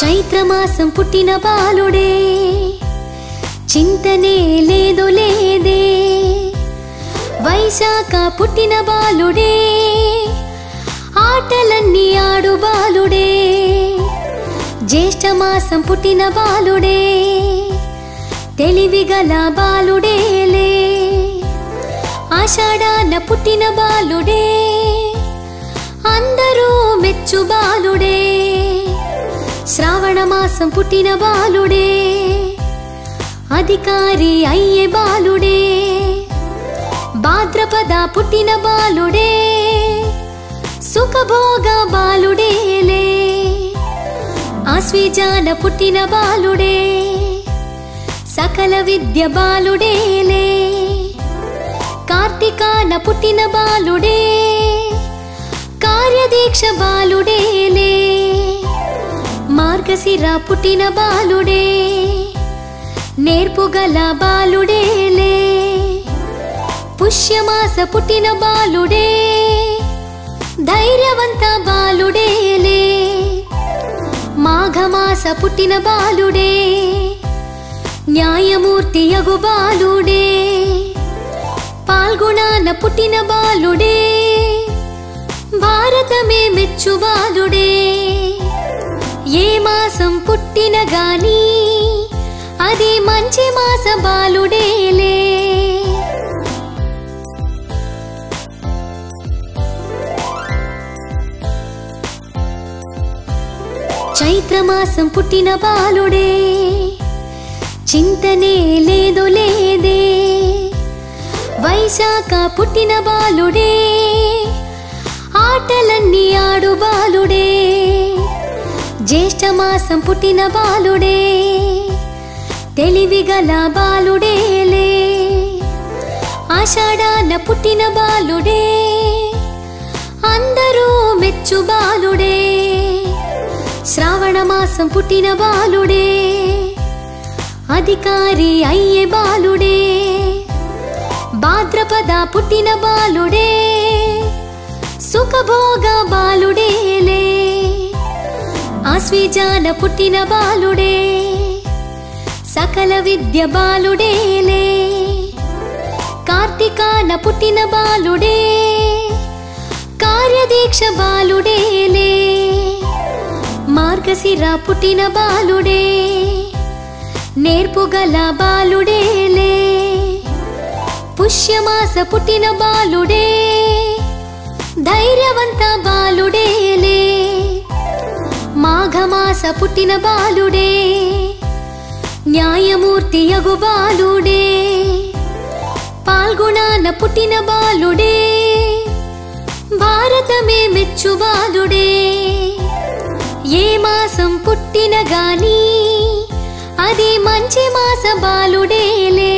చైత్రమాసం పుట్టిన బాలుడే చింతనే లేదు లేదే వైశాఖ పుట్టిన బాలుడే ఆటలన్నీ ఆడు బాలుడే జ్యేష్ఠమాసం పుట్టిన బాలుడే తెలివిగల బాలుడేలే ఆషాఢాన పుట్టిన బాలుడే అందరూ మెచ్చు బాలుడే శ్రావణమాసం పుట్టిన బాలుడే అధికారి అయ్యే బాలుడే భాద్రపద పుట్టిన బాలుడే సుఖభోగ బాలుడేలే ఆశ్వీజాన పుట్టిన బాలుడే సకల విద్య బాలుడేలే కార్తీకాన పుట్టిన బాలుడే కార్యదీక్ష బాలుడేలే మార్గశిర పుట్టిన బాలుడే నేర్పుగల బాలుడేలే పుష్యమాస పుట్టిన బాలుడే ధైర్యవంత బాలుడేలే మాఘమాస పుట్టిన బాలుడే న్యాయమూర్తి యగు బాలుడే పాల్గొనాన పుట్టిన బాలుడే భారతమే మెచ్చు బాలుడే ఏ మాసం పుట్టిన గాని అది మంచి మాస బాలుడేలే చైత్రమాసం పుట్టిన బాలుడే చింతనే లేదు లేదే వైశాఖ పుట్టిన బాలుడే ఆటలన్నీ ఆడు బాలుడే జ్యేష్ఠమాసం పుట్టిన బాలుడే తెలివిగల బాలుడేలే ఆషాఢాన పుట్టిన బాలుడే అందరూ మెచ్చు బాలుడే శ్రావణమాసం పుట్టిన బాలుడే అధికారి అయ్యే బాలుడే భాద్రపద పుట్టిన బాలుడే సుఖభోగ బాలుడేలే ఆశ్వీజాన పుట్టిన బాలుడే సకల విద్య బాలుడేలే కార్తీకాన పుట్టిన బాలుడే కార్యదీక్ష బాలుడేలే మార్గశిర పుట్టిన బాలుడే నేర్పుగల బాలుడేలే పుష్యమాస పుట్టిన బాలుడే ధైర్యవంత బాలుడేలే మాఘమాస పుట్టిన బాలుడే న్యాయమూర్తి యగు బాలుడే పాల్గొనాన పుట్టిన బాలుడే భారతమే మెచ్చు బాలుడే ఏ మాసం పుట్టిన గాని అది మంచి మాస బాలుడేలే